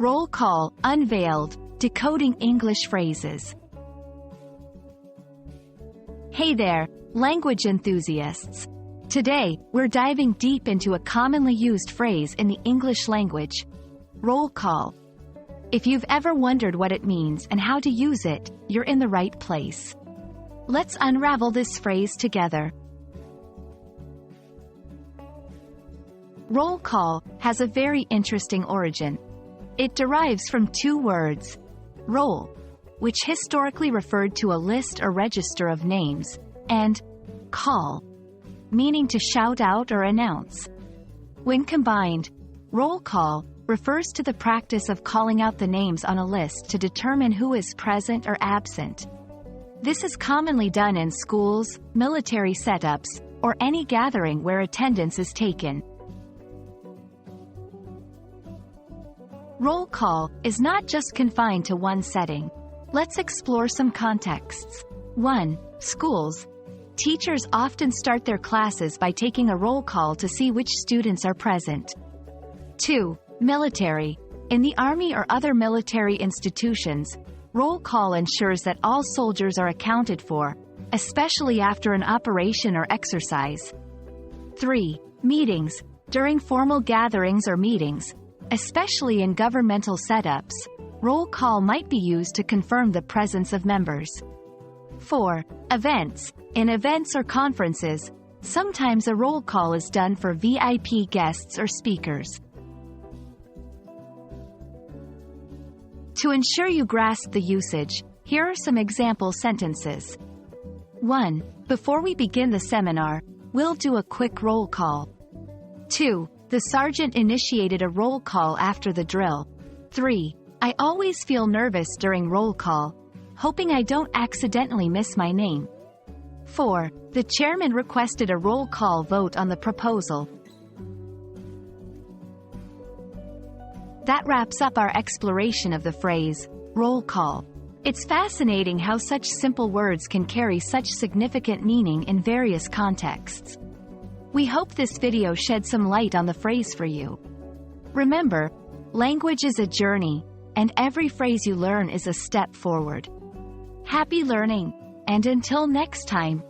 Roll call, Unveiled, Decoding English Phrases. Hey there, language enthusiasts. Today, we're diving deep into a commonly used phrase in the English language, roll call. If you've ever wondered what it means and how to use it, you're in the right place. Let's unravel this phrase together. Roll call has a very interesting origin. It derives from two words, roll, which historically referred to a list or register of names, and call, meaning to shout out or announce. When combined, roll call refers to the practice of calling out the names on a list to determine who is present or absent. This is commonly done in schools, military setups, or any gathering where attendance is taken. Roll call is not just confined to one setting. Let's explore some contexts. 1. Schools. Teachers often start their classes by taking a roll call to see which students are present. 2. Military. In the Army or other military institutions, roll call ensures that all soldiers are accounted for, especially after an operation or exercise. 3. Meetings. During formal gatherings or meetings, especially in governmental setups, roll call might be used to confirm the presence of members. 4. Events. In events or conferences, sometimes a roll call is done for VIP guests or speakers. To ensure you grasp the usage, here are some example sentences. 1. Before we begin the seminar, we'll do a quick roll call. 2. The sergeant initiated a roll call after the drill. 3. I always feel nervous during roll call, hoping I don't accidentally miss my name. 4. The chairman requested a roll call vote on the proposal. That wraps up our exploration of the phrase, roll call. It's fascinating how such simple words can carry such significant meaning in various contexts. We hope this video shed some light on the phrase for you. Remember, language is a journey, and every phrase you learn is a step forward. Happy learning, and until next time.